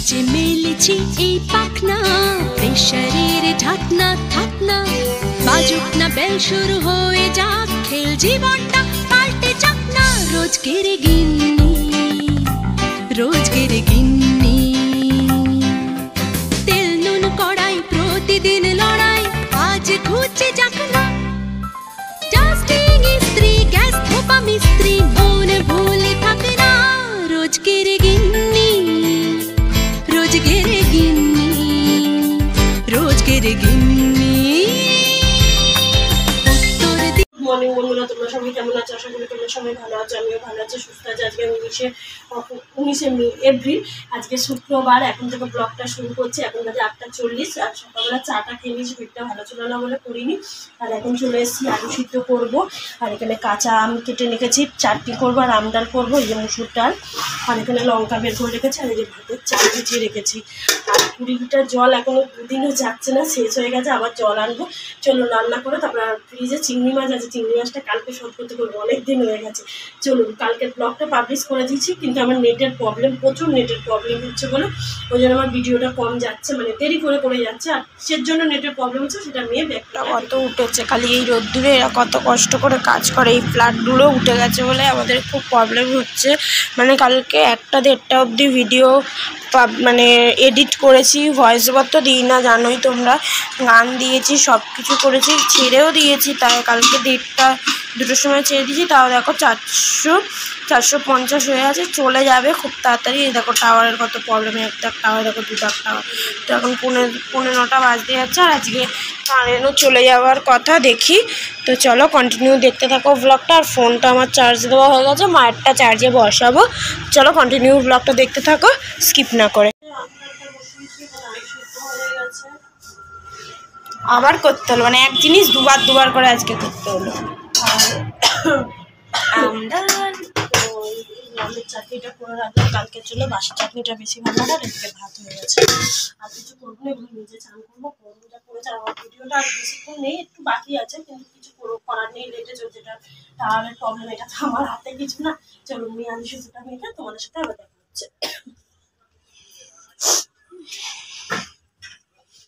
যে মেলেছি এই পাখনা, প্রেশারের ঢাকনা থাকনা, বাজুক না বেল শুরু হয়ে যাক, খেল জীবনটা পাল্টে যাক না। রোজকের গিন্নি, রোজকের গিন্নি, তেল নুন কড়াই প্রতিদিন লড়াই, আজ ঘুচে যাক না। ডাস্টিং ইস্ত্রি গ্যাস ধোপা মিস্ত্রি, মন ভুলে থাকে না। রোজকের গিন্নি, রোজকের গিন্নি, রোজকের গিন্নি। মর্নিং বন্ধুরা, তোমরা সবাই কেমন আছো? আশা করি তোমরা সবাই ভালো আছো, আমিও ভালো আছি, সুস্থ আছি। আজকে 19শে এপ্রিল, আজকে শুক্রবার। এখন থেকে ব্লগটা শুরু করছি। এখন বাজে 8:40। আর সকালবেলা চাটা খেয়ে নিয়েছি, পেটটা ভালো ছিল না বলে করিনি। আর এখন চলে এসেছি আলু সিদ্ধ করবো। আর এখানে কাঁচা আম কেটে রেখেছি, চাটনি করবো আর আম ডাল করবো, এই যে মুসুর ডাল। আর এখানে লঙ্কা বের করে রেখেছি, আর এই যে ভাতের চাল ভিজিয়ে রেখেছি। আর 20 লিটার জল এখনো দুদিনও যাচ্ছে না, শেষ হয়ে গেছে। আবার জল আনবো, চলো রান্না করে। তারপর ফ্রিজে চিংড়ি মাছ আছে, চিংড়ি মাছটা কালকে শোধ করতে করবো, অনেক দিন হয়ে গেছে। চলুন, কালকের ব্লগটা পাবলিশ করে দিচ্ছি, কিন্তু আমার নেটের প্রবলেম, প্রচুর নেটের প্রবলেম হচ্ছে বলে ওই জন্য আমার ভিডিওটা কম যাচ্ছে, মানে দেরি করে করে যাচ্ছে। আর সের জন্য নেটের প্রবলেম হচ্ছে, সেটা নিয়ে ব্যাগটা কত উঠেছে, খালি এই রোদ্দুরে এরা কত কষ্ট করে কাজ করে। এই ফ্ল্যাটগুলো উঠে গেছে বলে আমাদের খুব প্রবলেম হচ্ছে। মানে কালকে 1টা-1:30 অবধি ভিডিও মানে এডিট করেছি, ভয়েস ওভার তো দিই না জানোই তোমরা, গান দিয়েছি, সব কিছু করেছি, ছেড়েও দিয়েছি। তাই কালকে 1:30-2টোর সময় ছেড়ে দিয়েছি। তাও দেখো 450 হয়ে আছে, চলে যাবে খুব তাড়াতাড়ি। এই দেখো টাওয়ারের কত প্রবলেম, একটা টাওয়ার দেখো, 2টা টাওয়ার। তো এখন 9:15 বাজতে যাচ্ছে। আর আজকে কারেন্টও চলে যাওয়ার কথা, দেখি। তো চলো কন্টিনিউ দেখতে থাকো ব্লগটা। আর ফোনটা আমার চার্জ দেওয়া হয়ে গেছে, মায়েরটা চার্জে বসাবো। চলো কন্টিনিউ ব্লগটা দেখতে থাকো, স্কিপ না করে। আবার করতে হলো, মানে এক জিনিস দুবার করে আজকে করতে হলো। আমের চাটনিটা করে রাখলাম, কালকে চলে বাসি চাটনিটা বেশি ভালো লাগে। এদিকে ভাত হয়ে গেছে, আর কিছু করবো না, এগুলো নিজে চান করবো। গরমটা করেছে, আমার ভিডিওটা আর বেশিক্ষণ নেই, একটু বাকি আছে, কিন্তু কিছু করার নেই, লেটে চলছে। যেটা টাওয়ারের প্রবলেম, এটা তো আমার হাতে কিছু না। চলো আমি আলু সিদ্ধটা মেখে তোমাদের সাথে আবার দেখা হচ্ছে।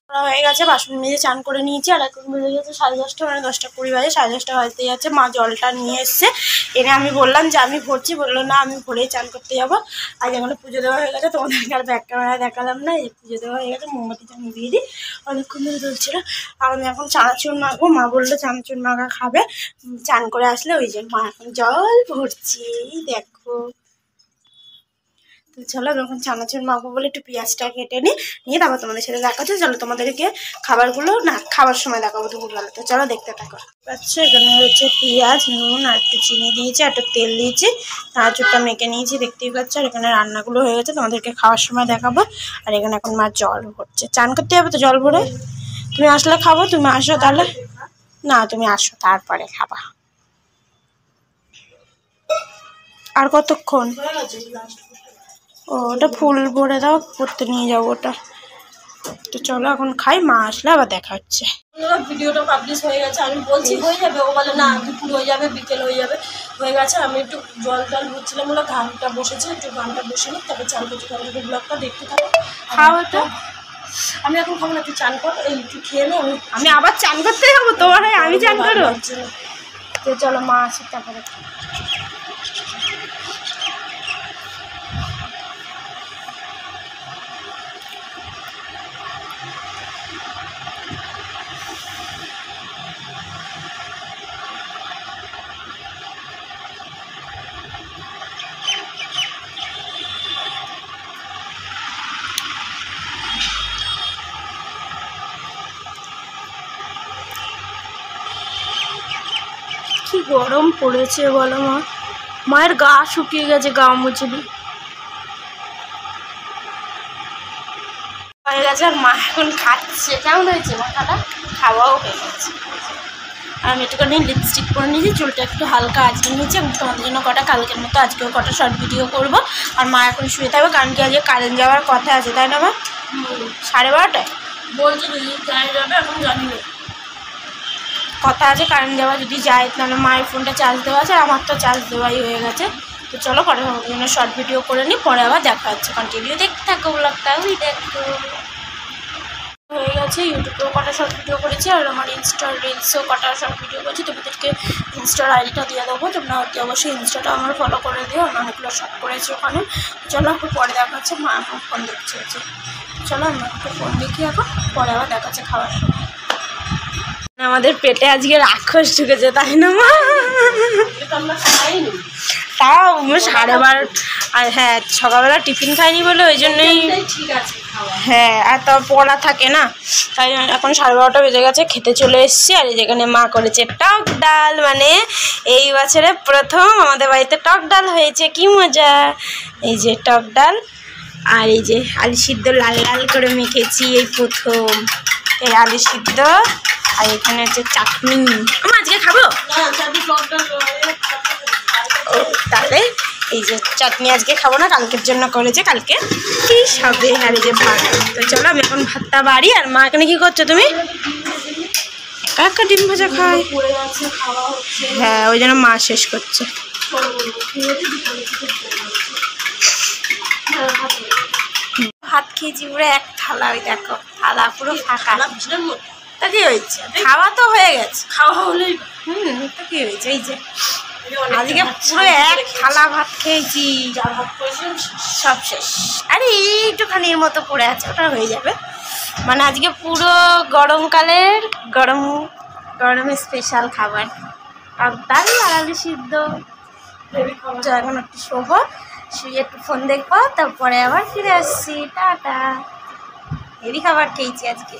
হয়ে গেছে, বাসন মেজে চান করে নিয়েছি। আর এখন বেজে গেছে 10:30, মানে 10:20 বাজে, 10:30 বাজতে যাচ্ছে। মা জলটা নিয়ে এসছে, এনে আমি বললাম যে আমি ভরছি, বললো না আমি ভরেই চান করতে যাবো। আর এখানে পুজো দেওয়া হয়ে গেছে, তোমাদেরকে আর ব্যাক ক্যামেরায় দেখালাম না। এই পুজো দেওয়া হয়ে গেছে, মোমবাতি চান দিয়ে দিই, অনেকক্ষণ ধরে চলছিল। আর আমি এখন চানাচুর মাখবো, মা বললো চানাচুর মাখা খাবে, চান করে আসলে। ওই যে মা এখন জল ভরছি, দেখো। তো চলো যখন চানাচুর মাখবো বলে একটু পেঁয়াজটা কেটে নিয়ে তারপর তোমাদের সাথে দেখাচ্ছি। চলো তোমাদেরকে খাবারগুলো না খাবার সময় দেখাবো দুপুরবেলা। তো চলো দেখতে থাকো। আচ্ছা, এখানে হচ্ছে পেঁয়াজ, নুন আর একটু চিনি দিয়েছি, আর একটু তেল দিয়েছি, চানাচুরটা মেখে নিয়েছি, দেখতেই পাচ্ছ। আর এখানে রান্নাগুলো হয়ে গেছে, তোমাদেরকে খাওয়ার সময় দেখাবো। আর এখানে এখন মা জল ভরছে, চান করতে যাবে তো জল ভরে। তুমি আসলে খাবো, তুমি আসো তাহলে। না তুমি আসো, তারপরে খাবা। আর কতক্ষণ? ও, ওটা ফুল ভরে দাও, পড়তে নিয়ে যাবো ওটা। তো চলো এখন খাই, মা আসলে আবার দেখা হচ্ছে। ভিডিওটা পাবলিশ হয়ে গেছে, আমি বলছি হয়ে যাবে, ও বলে না দুপুর হয়ে যাবে, বিকেল হয়ে যাবে। হয়ে গেছে, আমি একটু জল টল বুঝছিলাম, বলে ঘামটা বসেছে, একটু ঘামটা বসে নিই, তারপর চান করছি। তারপরে ব্লগটা দেখতে থাকো। খাও তো। আমি এখন খাবো না, তুই চান কর, এই একটু খেয়ে নে। আমি আবার চান করতে যাবো তোমার, আমি চান করবো। তো চলো মা আসি তারপরে। কি গরম পড়েছে বলো মা, মায়ের গা শুকিয়ে গেছে, গা মুছলি হয়ে গেছে। আর মা এখন খাচ্ছে। কেমন হয়েছে মাখাটা? খাওয়াও হয়ে গেছে। আর আমি একটুখানি লিপস্টিক পরে নিয়েছি, চুলটা একটু হালকা আজকে নিয়েছি। আমি তোমাদের জন্য কটা কালকের মতো আজকেও কটা শর্ট ভিডিও করবো। আর মা এখন শুয়ে থাকবে, কারণ কি আজকে কারেন্ট যাওয়ার কথা আছে, তাই না মা? 12:30 বলছি কারেন্ট যাবে, এখন জানি না, কথা আছে কারেন্ট যাওয়া। যদি যায় তাহলে মায়ের ফোনটা চার্জ দেওয়া আছে, আর আমার তো চার্জ দেওয়াই হয়ে গেছে। তো চলো পরে আমাদের জন্য শর্ট ভিডিও করে নিই, পরে আবার দেখা হচ্ছে। কন্টিনিউ দেখতে থাকো ব্লগটা, ওই দেখো হয়ে গেছে। ইউটিউবেও কটা শর্ট ভিডিও করেছি আর আমার ইনস্টার রিলসেও কটা শর্ট ভিডিও করেছি। তোমাদেরকে ইনস্টার আইডিটা দিয়ে দেবো, তোমরা অতি অবশ্যই ইনস্টাটা আমার ফলো করে দিও, আমি অনেকগুলো শর্ট করেছি ওখানে। চলো একটু পরে দেখা হচ্ছে। মা এখন ফোন দেখছে, চলো আমরা একটু ফোন দেখি এখন, পরে আবার দেখা হচ্ছে খাওয়ার সময়। আমাদের পেটে আজকে রাক্ষস ঢুকেছে, তাই না মা? তাও 12:30, আর হ্যাঁ সকালবেলা টিফিন খাইনি বলে ওই জন্যই। ঠিক আছে, হ্যাঁ, আর তো পড়া থাকে না, তাই এখন 12:30 বেজে গেছে, খেতে চলে এসেছি। আর যেখানে মা করেছে টক ডাল, মানে এই বছরে প্রথম আমাদের বাড়িতে টক ডাল হয়েছে, কি মজা। এই যে টক ডাল, আর এই যে আলু সিদ্ধ লাল লাল করে মেখেছি এই প্রথম, এই আলু সিদ্ধ, আর এখানে হচ্ছে চাটনি। আমি আজকে খাবো, তাহলে এই যে চাটনি আজকে খাবো না, কালকের জন্য করেছে, কালকে কি হবে। আর এই যে ভাত। তো চলো আমি এখন ভাতটা বাড়ি। আর মা এখানে কি করছো তুমি? একা ডিম ভাজা খাই। হ্যাঁ, ওই জন্য মা শেষ করছে। ভাত খেয়েছি পুরো এক থালা, ওই দেখো থালা পুরো ফাঁকা। তা কি হয়েছে, খাওয়া তো হয়ে গেছে, খাওয়া হলেই তো কি হয়েছে। এই যে আজকে পুরো এক থালা ভাত খেয়েছি, যা ভাত করেছি সব শেষ। আরে এইটুখানির মতো পড়ে আছে, ওটা হয়ে যাবে। মানে আজকে পুরো গরমকালের গরম স্পেশাল খাবার, টক ডাল আর আলু সিদ্ধ। তো এখন একটু শোবো, শুয়ে একটু ফোন দেখবো, তারপরে আবার ফিরে আসছি। টাটা। হেভি খাবার খেয়েছি আজকে।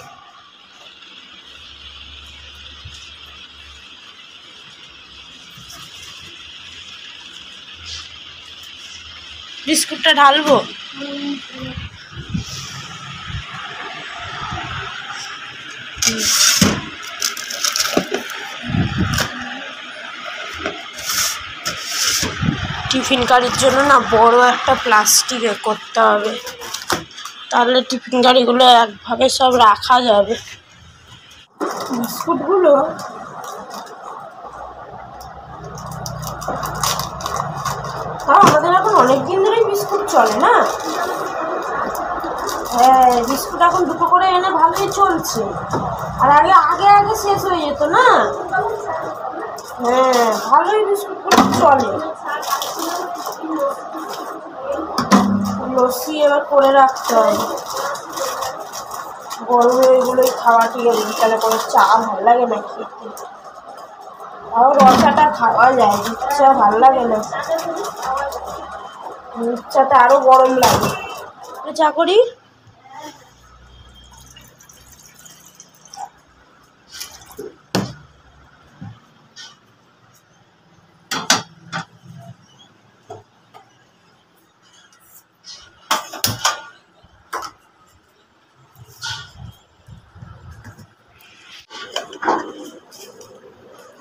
বিস্কুটটা ঢালবো। টিফিন গাড়ির জন্য না বড় একটা প্লাস্টিকে করতে হবে, তাহলে টিফিন গাড়িগুলো একভাবে সব রাখা যাবে। বিস্কুটগুলো আমাদের এখন অনেক দিন ধরেই বিস্কুট চলে না। হ্যাঁ, বিস্কুট এখন দুটো করে এনে ভালোই চলছে, আর আগে আগে আগে শেষ হয়ে যেত না। হ্যাঁ, ভালোই বিস্কুটগুলো চলে। লস্যি এবার করে রাখতে হয়, গরমে এগুলোই খাওয়া ঠিক আছে। বিকালে করে চা ভালো লাগে না খেতে, তাও রসাটা খাওয়া যায়, ইচ্ছা ভালো লাগে না, ইচ্ছাতে আরো গরম লাগে। চা করি।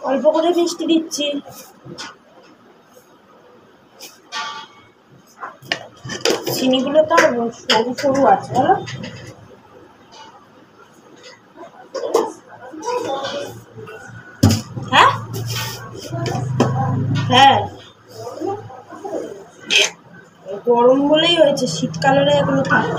অল্প করে মিষ্টি দিচ্ছি। চিনিগুলো তো সরু সরু আছে, বলো? হ্যাঁ হ্যাঁ, গরম বলেই হয়েছে, শীতকালের এগুলো থাকে।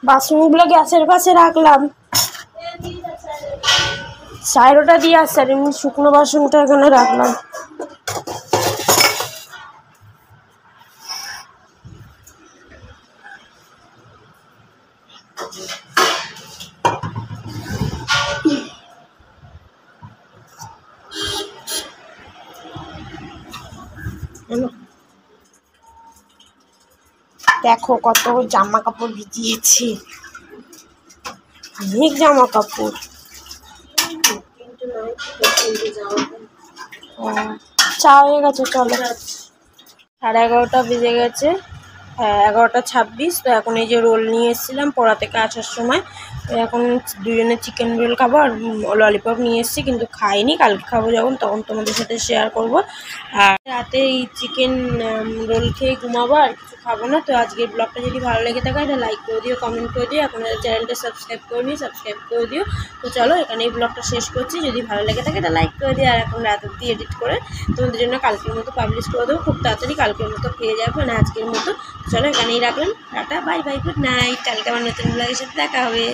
বাসনগুলো গ্যাসের পাশে রাখলাম, সাইডটা দিয়ে আসছে, আর এমনি শুকনো বাসনটা এখানে রাখলাম। দেখো কত জামা কাপড় ভিজিয়েছি, অনেক জামা কাপড়। কিন্তু নয়, 3টে জামা চা হয়ে গেছে, চলো। 11:30 বেজে গেছে, হ্যাঁ 11:26। তো এখন এই যে রোল নিয়ে এসেছিলাম পড়া থেকে আসার সময়, তো এখন দুজনে চিকেন রোল খাবো আর ললিপপ নিয়ে এসেছি, কিন্তু খাইনি, কালকে খাবো যখন তখন তোমাদের সাথে শেয়ার করব। আর রাতে এই চিকেন রোল খেয়ে ঘুমাবো, আর কিছু খাবো না। তো আজকের ব্লগটা যদি ভালো লেগে থাকে একটা লাইক করে দিও, কমেন্ট করে দিও, এখন চ্যানেলটা সাবস্ক্রাইব করে দিও। তো চলো এখানে এই ব্লগটা শেষ করছি, যদি ভালো লেগে থাকে একটা লাইক করে দিও। আর এখন রাত অব্দি এডিট করে তোমাদের জন্য কালকের মতো পাবলিশ করে দেবো, খুব তাড়াতাড়ি কালকের মতো পেয়ে যাবে, মানে আজকের মতো। চলো এখানেই রাখলাম, tata, bye bye, good night. কালকে আমার নতুন ব্লগের সাথে দেখা হবে।